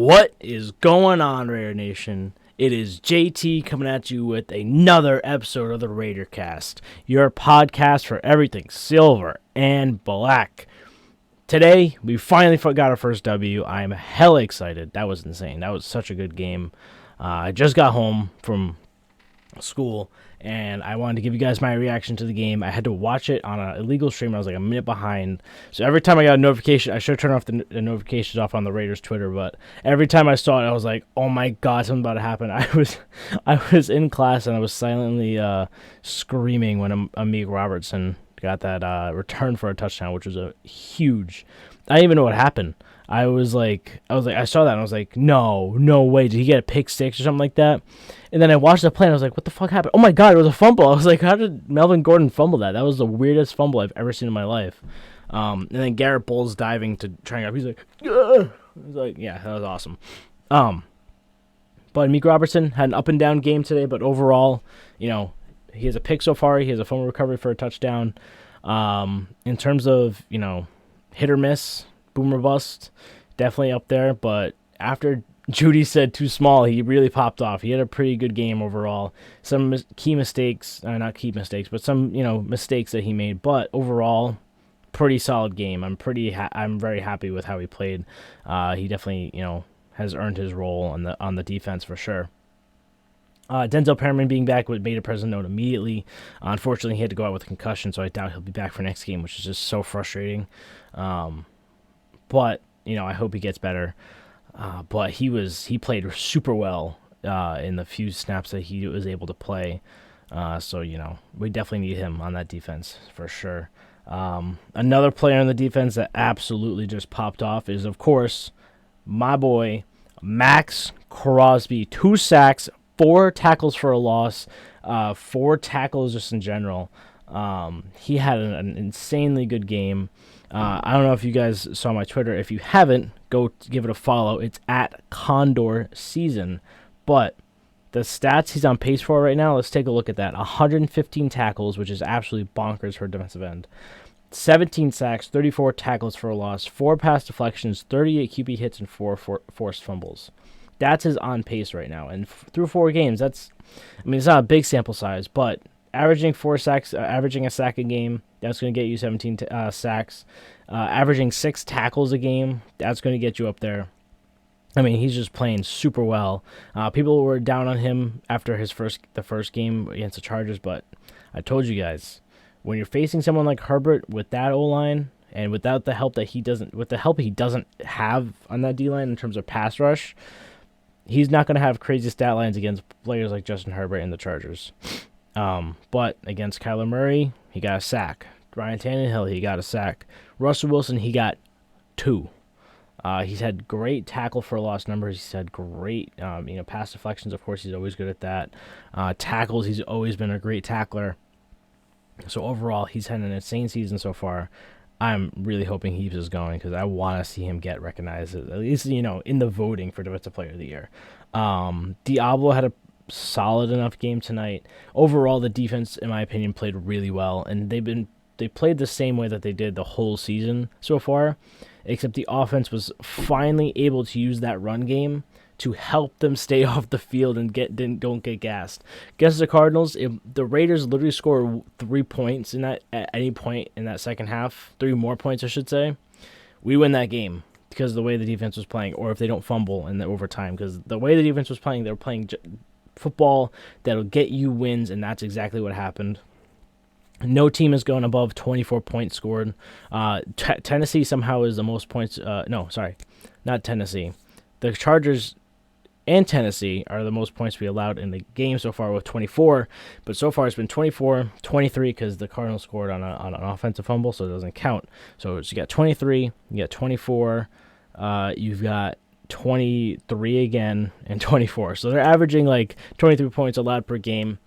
What is going on, Raider Nation? It is JT coming at you with another episode of the Raider Cast, your podcast for everything silver and black. Today, we finally got our first W. I am hella excited. That was insane. That was such a good game. I just got home from school, and I wanted to give you guys my reaction to the game. I had to watch it on an illegal stream. I was like a minute behind. So every time I got a notification, I should turn off the notifications off on the Raiders Twitter, but every time I saw it, I was like, oh my God, something about to happen. I was in class, and I was silently screaming when Amik Robertson got that return for a touchdown, which was a huge. I didn't even know what happened. I saw that and I was like, no way. Did he get a pick six or something like that? And then I watched the play and I was like, what the fuck happened? Oh my God, it was a fumble. I was like, how did Melvin Gordon fumble that? That was the weirdest fumble I've ever seen in my life. And then Garrett Bowles diving to try and up. He's like, ugh. I was like, yeah, that was awesome. But Amik Robertson had an up and down game today, but overall, he has a pick so far. He has a fumble recovery for a touchdown. In terms of, hit or miss, boom or bust, definitely up there. But after Judy said too small, he really popped off. He had a pretty good game overall. Some key mistakes, not key mistakes, but some mistakes that he made. But overall, pretty solid game. I'm very happy with how he played. He definitely has earned his role on the defense for sure. Denzel Perriman being back made a present note immediately. Unfortunately, he had to go out with a concussion, so I doubt he'll be back for next game, which is just so frustrating. But I hope he gets better. But he played super well in the few snaps that he was able to play. So we definitely need him on that defense for sure. Another player on the defense that absolutely just popped off is, of course, my boy Max Crosby. 2 sacks, 4 tackles for a loss, 4 tackles just in general. He had an insanely good game. I don't know if you guys saw my Twitter. If you haven't, go give it a follow. It's at Condor Season. But the stats he's on pace for right now, let's take a look at that. 115 tackles, which is absolutely bonkers for a defensive end. 17 sacks, 34 tackles for a loss, 4 pass deflections, 38 QB hits, and 4 forced fumbles. That's his on pace right now. And through 4 games, it's not a big sample size, but averaging 4 sacks, averaging a sack a game, that's going to get you 17 sacks. Averaging 6 tackles a game, that's going to get you up there. He's just playing super well. People were down on him after the first game against the Chargers, but I told you guys, when you're facing someone like Herbert with that O-line and without the help he doesn't have on that D-line in terms of pass rush, he's not going to have crazy stat lines against players like Justin Herbert and the Chargers. But against Kyler Murray, he got a sack. Ryan Tannehill, he got a sack. Russell Wilson, he got 2. He's had great tackle for loss numbers. He's had great, pass deflections. Of course, he's always good at that. Tackles, he's always been a great tackler. So overall, he's had an insane season so far. I'm really hoping he keeps this going because I want to see him get recognized, at least, in the voting for Defensive Player of the Year. Diablo had a solid enough game tonight. Overall, the defense, in my opinion, played really well, and they played the same way that they did the whole season so far, except the offense was finally able to use that run game to help them stay off the field and don't get gassed. Against the Cardinals, the Raiders literally score 3 points at any point in that second half, 3 more points I should say, we win that game because of the way the defense was playing, or if they don't fumble in the overtime, because the way the defense was playing, they were playing football that'll get you wins, and that's exactly what happened. No team has gone above 24 points scored. Tennessee somehow is the most points. Not Tennessee. The Chargers and Tennessee are the most points we allowed in the game so far with 24. But so far it's been 24, 23 because the Cardinals scored on an offensive fumble, so it doesn't count. So you got 23, you got 24, you've got 23 again, and 24. So they're averaging like 23 points allowed per game,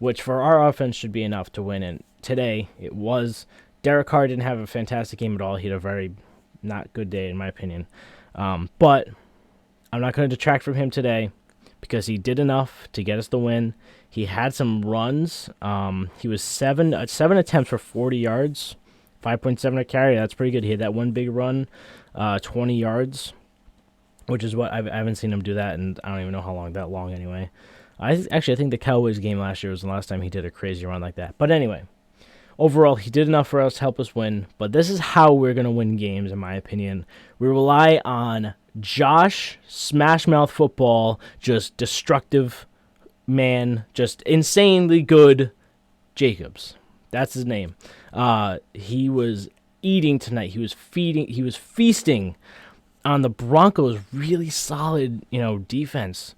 which for our offense should be enough to win. And today it was. Derek Carr didn't have a fantastic game at all. He had a very not good day in my opinion. But I'm not going to detract from him today because he did enough to get us the win. He had some runs. He was 7 attempts for 40 yards, 5.7 a carry. That's pretty good. He had that one big run, 20 yards. which is what I haven't seen him do that, and I don't even know how long that long anyway. I think the Cowboys game last year was the last time he did a crazy run like that. But anyway, overall, he did enough for us to help us win. But this is how we're going to win games, in my opinion. We rely on Josh Smashmouth Football, just destructive man, just insanely good Jacobs. That's his name. He was eating tonight. He was feasting on the Broncos' really solid, defense.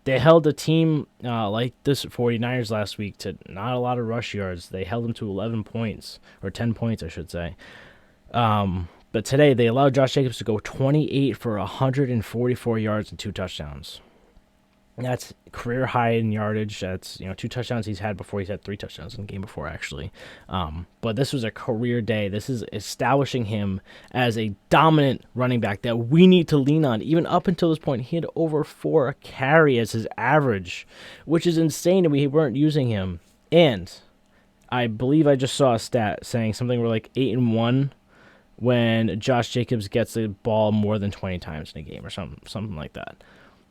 They held a team like this 49ers last week to not a lot of rush yards. They held them to 11 points, or 10 points, I should say. But today, they allowed Josh Jacobs to go 28 for 144 yards and 2 touchdowns. That's career high in yardage. That's 2 touchdowns he's had before. He's had 3 touchdowns in the game before, actually. But this was a career day. This is establishing him as a dominant running back that we need to lean on. Even up until this point, he had over 4 a carry as his average, which is insane that we weren't using him. And I believe I just saw a stat saying something we're like 8-1 when Josh Jacobs gets the ball more than 20 times in a game or something like that.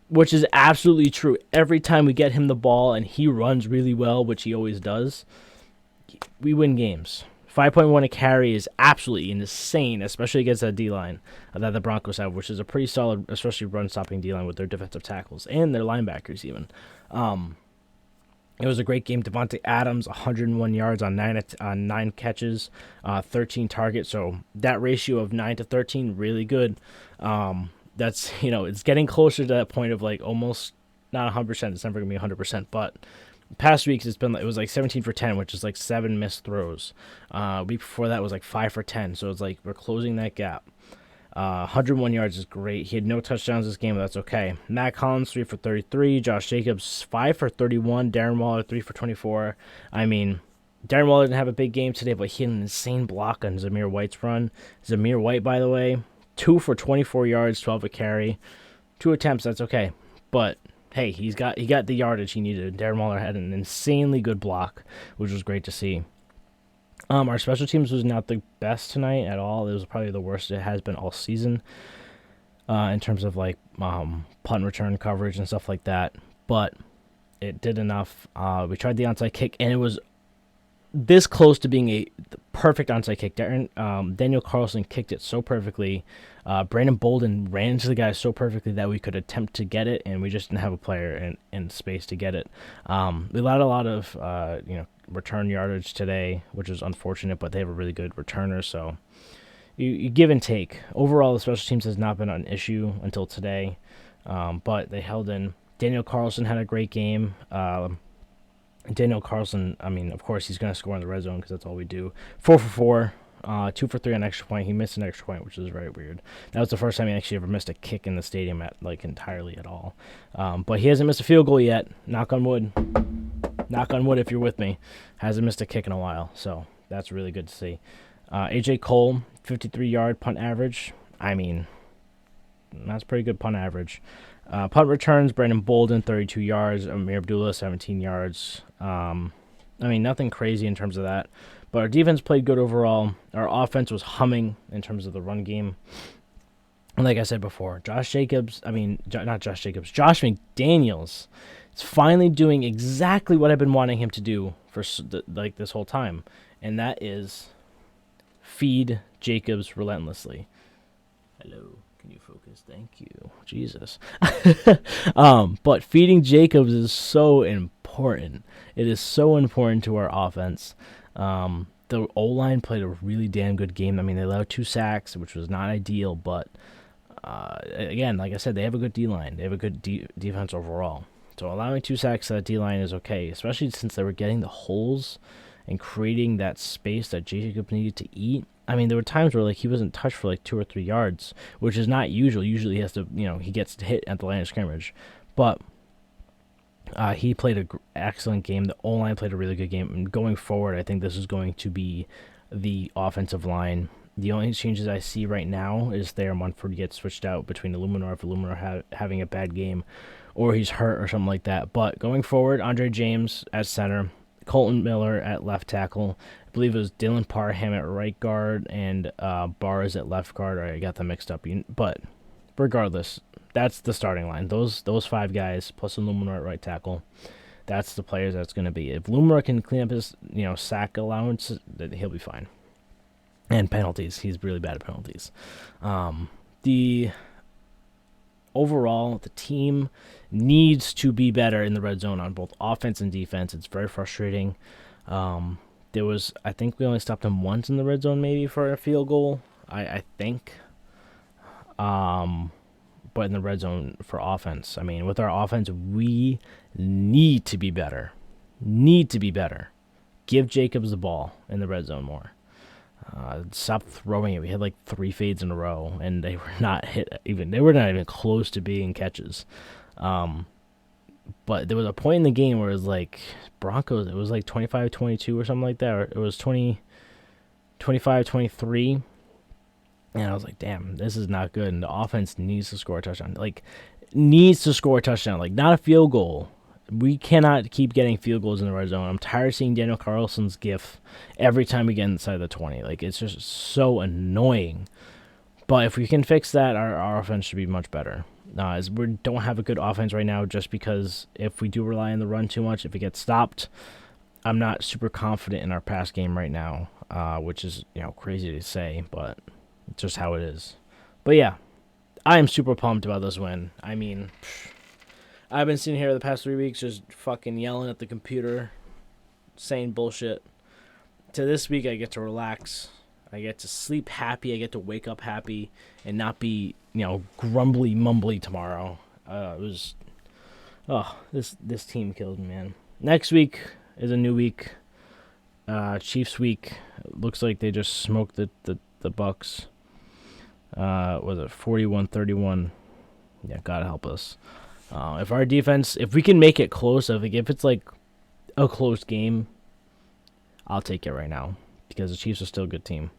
Which is absolutely true. Every time we get him the ball and he runs really well, which he always does, we win games. 5.1 a carry is absolutely insane, especially against that D-line that the Broncos have, which is a pretty solid, especially run-stopping D-line with their defensive tackles and their linebackers even. It was a great game. Devontae Adams, 101 yards on 9 catches, 13 targets. So that ratio of 9 to 13, really good. That's, it's getting closer to that point of like almost not 100%. It's never going to be 100%. But past weeks, it was like 17 for 10, which is like 7 missed throws. Week before that was like 5 for 10. So it's like we're closing that gap. 101 yards is great. He had no touchdowns this game, but that's okay. Matt Collins, 3 for 33. Josh Jacobs, 5 for 31. Darren Waller, 3 for 24. I mean, Darren Waller didn't have a big game today, but he had an insane block on Zamir White's run. Zamir White, by the way, 2 for 24 yards, 12 a carry. 2 attempts, that's okay. But, hey, he got the yardage he needed. Darren Waller had an insanely good block, which was great to see. Our special teams was not the best tonight at all. It was probably the worst it has been all season in terms of, like, punt return coverage and stuff like that. But it did enough. We tried the onside kick, and it was this close to being a perfect onside kick. Daniel Carlson kicked it so perfectly. Brandon Bolden ran into the guy so perfectly that we could attempt to get it, and we just didn't have a player in space to get it. We allowed a lot of return yardage today, which is unfortunate, but they have a really good returner, so you give and take. Overall, the special teams has not been an issue until today, but they held in. Daniel Carlson had a great game. Daniel Carlson, I mean, of course, he's going to score in the red zone because that's all we do. 4 for 4, 2 for 3 on extra point. He missed an extra point, which is very weird. That was the first time he actually ever missed a kick in the stadium entirely at all. But he hasn't missed a field goal yet. Knock on wood. Knock on wood if you're with me. Hasn't missed a kick in a while, so that's really good to see. A.J. Cole, 53-yard punt average. I mean, that's pretty good punt average. Punt returns, Brandon Bolden, 32 yards. Amir Abdullah, 17 yards. I mean, nothing crazy in terms of that. But our defense played good overall. Our offense was humming in terms of the run game. And like I said before, Josh McDaniels is finally doing exactly what I've been wanting him to do for this whole time. And that is feed Jacobs relentlessly. Hello. Can you focus? Thank you. Jesus. But feeding Jacobs is so important. It is so important to our offense. The O-line played a really damn good game. I mean, they allowed 2 sacks, which was not ideal, but again, like I said, they have a good D-line. They have a good defense overall. So allowing 2 sacks to that D-line is okay, especially since they were getting the holes and creating that space that Jacobs needed to eat. I mean, there were times where he wasn't touched for 2 or 3 yards, which is not usual. Usually he has to, he gets hit at the line of scrimmage. But he played an excellent game. The O-line played a really good game. And going forward, I think this is going to be the offensive line. The only changes I see right now is Thayer Munford gets switched out between Illuminor if Illuminor having a bad game or he's hurt or something like that. But going forward, Andre James at center, Colton Miller at left tackle. I believe it was Dylan Parham at right guard and Barrs at left guard. I got them mixed up. But regardless, that's the starting line. Those 5 guys plus Illuminor at right tackle. That's the players that's going to be. If Illuminor can clean up his sack allowance, then he'll be fine. And penalties, he's really bad at penalties. The overall, the team needs to be better in the red zone on both offense and defense. It's very frustrating. I think we only stopped him once in the red zone, maybe for a field goal. I think. But in the red zone for offense, I mean, with our offense, we need to be better. Give Jacobs the ball in the red zone more. Stop throwing it. We had like 3 fades in a row, and they were not They were not even close to being catches. But there was a point in the game where it was like Broncos. It was like 25-22 or something like that. Or it was 25-23. And I was like, damn, this is not good. And the offense needs to score a touchdown. Like, not a field goal. We cannot keep getting field goals in the red zone. I'm tired of seeing Daniel Carlson's gif every time we get inside the 20. Like, it's just so annoying. But if we can fix that, our offense should be much better. As we don't have a good offense right now, just because if we do rely on the run too much, if it gets stopped, I'm not super confident in our pass game right now, which is crazy to say, but it's just how it is. But yeah, I am super pumped about this win. I mean, I've been sitting here the past 3 weeks just fucking yelling at the computer, saying bullshit. To this week, I get to relax. I get to sleep happy. I get to wake up happy and not be, grumbly, mumbly tomorrow. This team killed me, man. Next week is a new week. Chiefs week. It looks like they just smoked the Bucks. Was it 41-31? Yeah, God help us. If our defense, if we can make it close, if it's like a close game, I'll take it right now because the Chiefs are still a good team.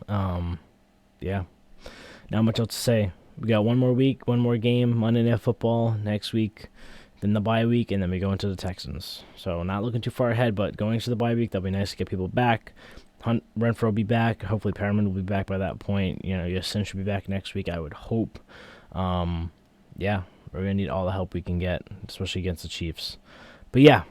Yeah, not much else to say. We got one more week, one more game, Monday Night Football next week, then the bye week, and then we go into the Texans. So not looking too far ahead, but going into the bye week, that'll be nice to get people back. Renfro will be back. Hopefully Perriman will be back by that point. Yasin should be back next week, I would hope. Yeah, we're going to need all the help we can get, especially against the Chiefs. But yeah,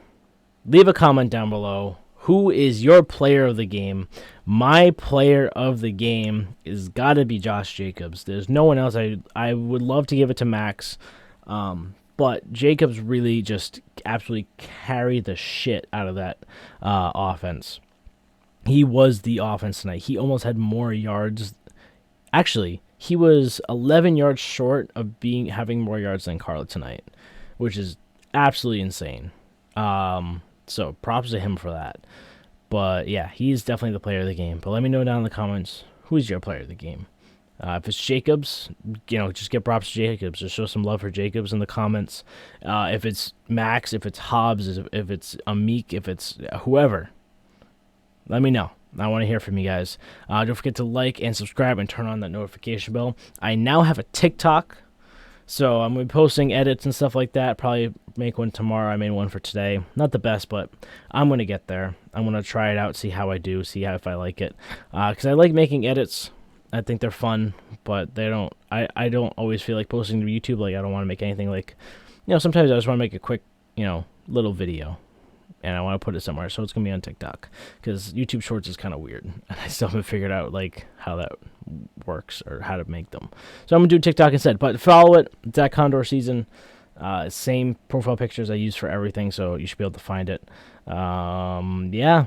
leave a comment down below. Who is your player of the game? My player of the game is got to be Josh Jacobs. There's no one else. I would love to give it to Max, but Jacobs really just absolutely carried the shit out of that offense. He was the offense tonight. He almost had more yards. Actually, he was 11 yards short of having more yards than Carla tonight, which is absolutely insane. So props to him for that. But yeah, he's definitely the player of the game. But let me know down in the comments, who's your player of the game? If it's Jacobs, just get props to Jacobs. Just show some love for Jacobs in the comments. If it's Max, if it's Hobbs, if it's Amik, if it's whoever, let me know. I want to hear from you guys. Don't forget to like and subscribe and turn on that notification bell. I now have a TikTok. So I'm going to be posting edits and stuff like that. Probably make one tomorrow. I made one for today. Not the best, but I'm going to get there. I'm going to try it out, see how I do, if I like it. Because I like making edits. I think they're fun, but I don't always feel like posting to YouTube. Like, I don't want to make anything like, sometimes I just want to make a quick, little video. And I want to put it somewhere, so it's going to be on TikTok. Because YouTube Shorts is kind of weird. And I still haven't figured out, how that works or how to make them. So I'm going to do TikTok instead. But follow it. It's at Condor Season. Same profile pictures I use for everything, so you should be able to find it. Yeah.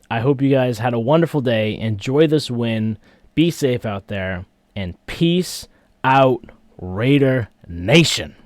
I hope you guys had a wonderful day. Enjoy this win. Be safe out there. And peace out, Raider Nation.